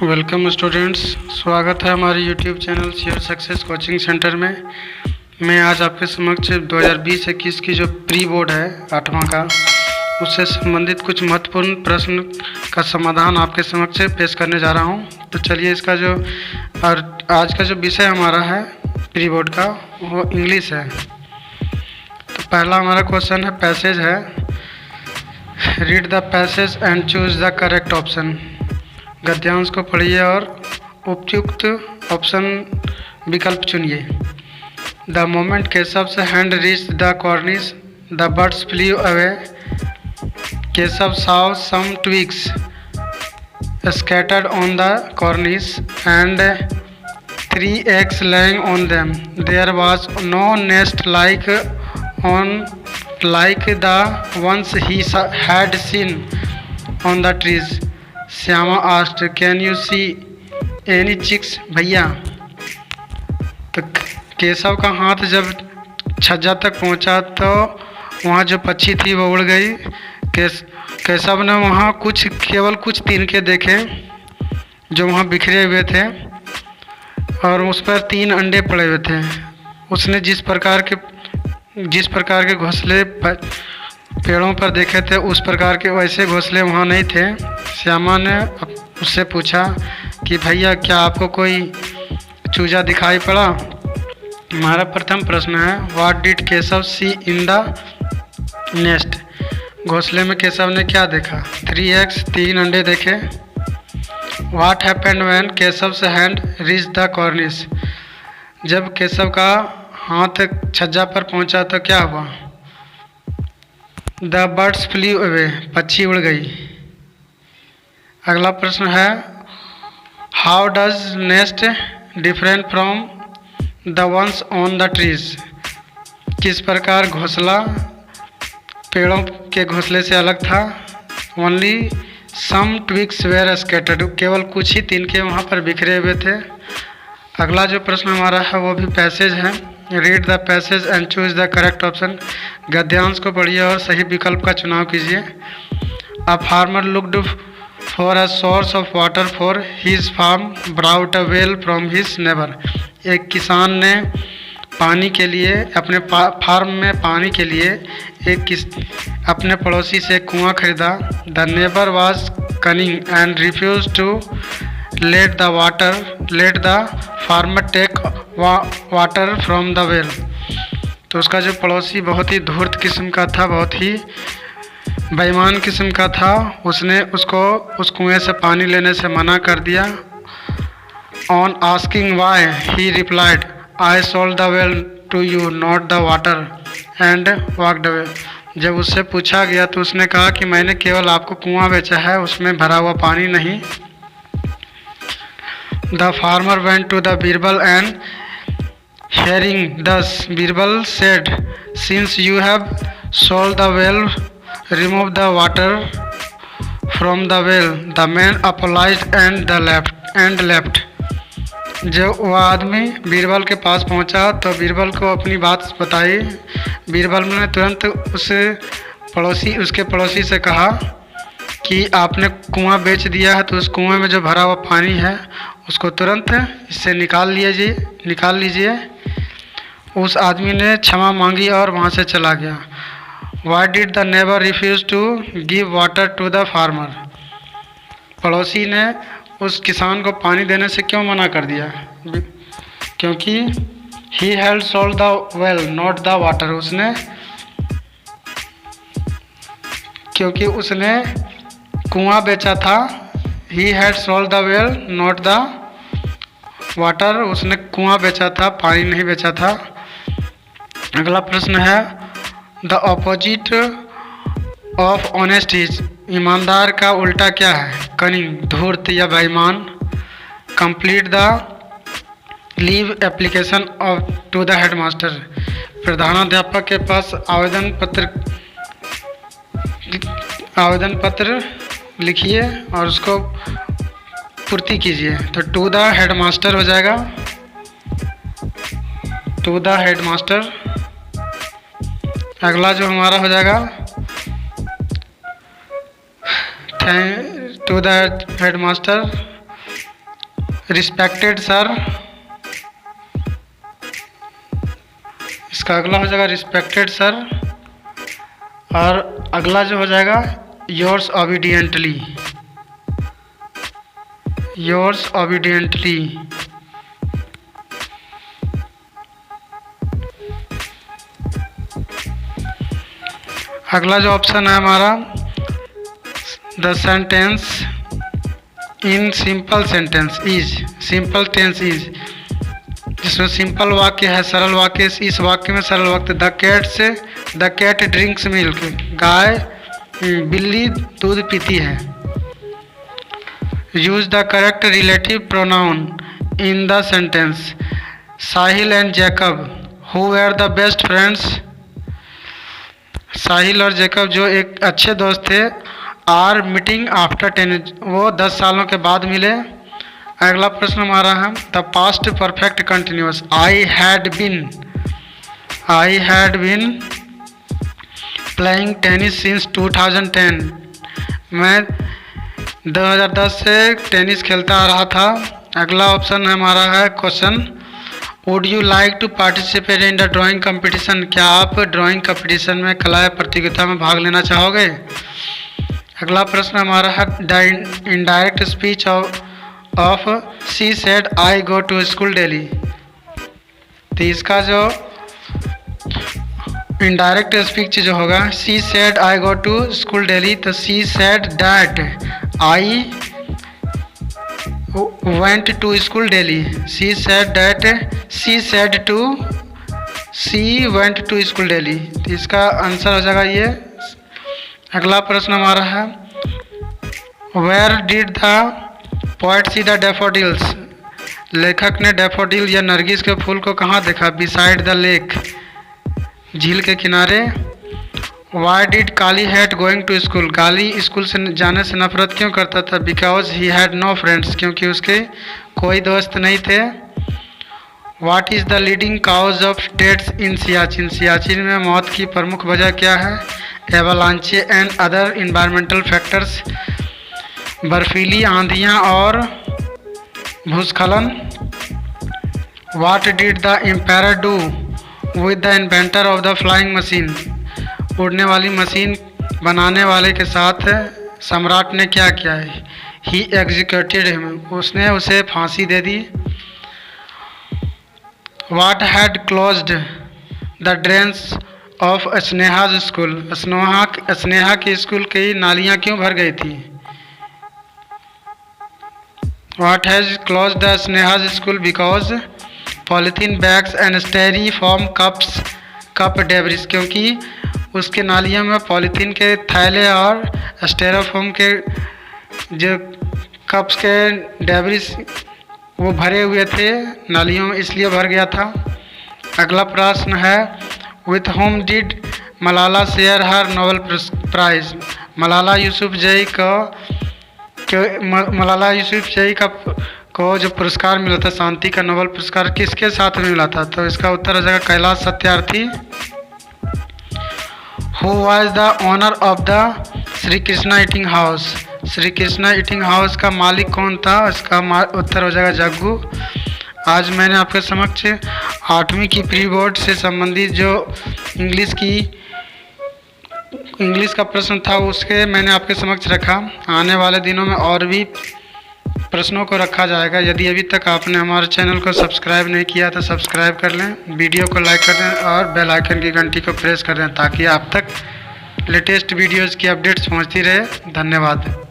Welcome students, स्वागत है हमारे YouTube channel share success coaching centre में। मैं आज आपके समक्ष 2020-21 की जो प्री बोर्ड है 8वां का, उससे संबंधित कुछ महत्वपूर्ण प्रश्न का समाधान आपके समक्ष पेश करने जा रहा हूं। तो चलिए, इसका जो और आज का जो विषय हमारा है प्री बोर्ड का, वो इंग्लिश है। तो पहला हमारा क्वेश्चन है, पैसेज है। Read the passage and choose the correct option. गद्यांश को पढ़िए और उपयुक्त ऑप्शन विकल्प चुनिए। द मोमेंट केशव's hand reached the cornice, the birds flew away. Keshav saw some twigs scattered on the cornice and 3 eggs laying on them. There was no nest like the ones he had seen on the trees. Shyama asked, "Can you see any chicks, भैया?" तो केशव का हाथ जब छज्जा तक पहुंचा तो वहाँ जो पक्षी थी वो उड़ गई। केशव ने वहाँ केवल कुछ तिनके देखे जो वहाँ बिखरे हुए थे और उस पर 3 अंडे पड़े हुए थे। उसने जिस प्रकार के घोंसले पेड़ों पर देखे थे, उस प्रकार के वैसे घोंसले वहाँ नहीं थे। श्यामा ने उससे पूछा कि भैया, क्या आपको कोई चूजा दिखाई पड़ा? हमारा प्रथम प्रश्न है, what did Keshav see in the nest. घोंसले में केशव ने क्या देखा? 3 eggs, 3 अंडे देखे। What happened when Keshav's hand reached the cornice. जब केशव का हाथ छज्जा पर पहुंचा तो क्या हुआ? द बर्ड्स फ्लेw अवे, पक्षी उड़ गई। अगला प्रश्न है, how does nest different from the ones on the trees. किस प्रकार घोंसला पेड़ों के घोंसले से अलग था? Only some twigs were scattered, केवल कुछ ही तिनके वहाँ पर बिखरे हुए थे। अगला जो प्रश्न हमारा है वो भी पैसेज है। Read the passage and choose the correct option. गद्यांश को पढ़िए और सही विकल्प का चुनाव कीजिए। A farmer looked for a source of water for his farm, brought a well from his neighbour. एक किसान ने पानी के लिए अपने फार्म में पानी के लिए अपने पड़ोसी से कुआं खरीदा। The neighbour was cunning and refuse to let the farmer take water from the well. तो उसका जो पड़ोसी बहुत ही धूर्त किस्म का था, बहुत ही बेईमान किस्म का था। उसने उसको उस कुएं से पानी लेने से मना कर दिया। On asking why he replied, I sold the well to you, not the water, and walked away. जब उससे पूछा गया तो उसने कहा कि मैंने केवल आपको कुआं बेचा है, उसमें भरा हुआ पानी नहीं। The farmer went to the Birbal and hearing thus, Birbal said, "Since you have sold the well, remove the water from the well." The man apologized and left. जब वह आदमी बीरबल के पास पहुंचा तो बीरबल को अपनी बात बताई। बीरबल ने तुरंत उसके पड़ोसी से कहा कि आपने कुआं बेच दिया है, तो उस कुएं में जो भरा हुआ पानी है उसको तुरंत इससे निकाल लीजिए। उस आदमी ने क्षमा मांगी और वहाँ से चला गया। Why did the neighbor refuse to give water to the farmer? पड़ोसी ने उस किसान को पानी देने से क्यों मना कर दिया? क्योंकि he had sold the well, not the water. क्योंकि उसने कुआं बेचा था। He had sold the well, not the water. उसने कुआं बेचा था, पानी नहीं बेचा था। अगला प्रश्न है, the opposite of honest is. ईमानदार का उल्टा क्या है? कनिंग, धूर्त या बेईमान। Complete the leave application to the headmaster. प्रधानाध्यापक के पास आवेदन पत्र लिखिए और उसको पूर्ति कीजिए। तो टू द हेडमास्टर हो जाएगा, टू द हेडमास्टर। अगला जो हमारा हो जाएगा, to the headmaster respected sir, इसका अगला हो जाएगा रिस्पेक्टेड सर, और अगला जो हो जाएगा योर्स ओबीडियंटली, योर्स ओबीडियंटली। अगला जो ऑप्शन है हमारा the sentence in simple sentence is, simple tense is, जिसमें सिंपल वाक्य है, सरल वाक्य। इस वाक्य में सरल वाक्य द कैट ड्रिंक्स मिल्क, गाय बिल्ली दूध पीती है। Use the correct relative pronoun in the sentence, Sahil and Jacob who were the best friends, Sahil और जैकब जो एक अच्छे दोस्त थे, आर मीटिंग आफ्टर 10, वो 10 सालों के बाद मिले। अगला प्रश्न हमारा है the past perfect continuous, I had been playing tennis since 2010, मैं 2010 से टेनिस खेलता आ रहा था। अगला ऑप्शन हमारा है question would you like to participate in the drawing competition, क्या आप ड्राइंग कंपटीशन में कला प्रतियोगिता में भाग लेना चाहोगे। अगला प्रश्न हमारा है the indirect speech of she said I go to school daily, तो इसका जो इनडायरेक्ट स्पीच जो होगा she said I go to school daily, तो she said that I went to school daily, she said she went to school daily, तो इसका answer हो जाएगा ये। अगला प्रश्न हमारा है where did the poet see the daffodils, लेखक ने डैफोडिल या नरगिस के फूल को कहाँ देखा, beside the lake, झील के किनारे। Why did Kali hate going to school, Kali school से जाने से नफरत क्यों करता था, because he had no friends, क्योंकि उसके कोई दोस्त नहीं थे। What is the leading cause of deaths in Siachen, Siachen में मौत की प्रमुख वजह क्या है, avalanche and other environmental factors, बर्फीली आंधियाँ और भूस्खलन। What did the emperor do with the inventor of the flying machine, उड़ने वाली मशीन बनाने वाले के साथ सम्राट ने क्या किया है, ही एग्जीक्यूटेड हिम, उसने उसे फांसी दे दी। What had closed the drains of Sneha's school, Sneha की स्कूल की नालियाँ क्यों भर गई थी। What has closed the Sneha's school because polythene bags and styrofoam cup debris, क्योंकि उसके नालियों में पॉलीथीन के थैले और स्टेरोफोम के जो कप्स के डेब्रिस वो भरे हुए थे नालियों में, इसलिए भर गया था। अगला प्रश्न है with whom did Malala share her Nobel prize, Malala Yousafzai को जो पुरस्कार मिला था शांति का नोबेल पुरस्कार किसके साथ में मिला था, तो इसका उत्तर हो जाएगा Kailash Satyarthi. Who was the owner of the Shri Krishna eating house, Shri Krishna eating house का मालिक कौन था, इसका उत्तर हो जाएगा जग्गू। आज मैंने आपके समक्ष 8वीं की प्री बोर्ड से संबंधित जो इंग्लिश का प्रश्न था उसके मैंने आपके समक्ष रखा। आने वाले दिनों में और भी प्रश्नों को रखा जाएगा। यदि अभी तक आपने हमारे चैनल को सब्सक्राइब नहीं किया तो सब्सक्राइब कर लें, वीडियो को लाइक कर दें और बेल आइकन की घंटी को प्रेस कर दें ताकि आप तक लेटेस्ट वीडियोज़ की अपडेट्स पहुंचती रहे। धन्यवाद।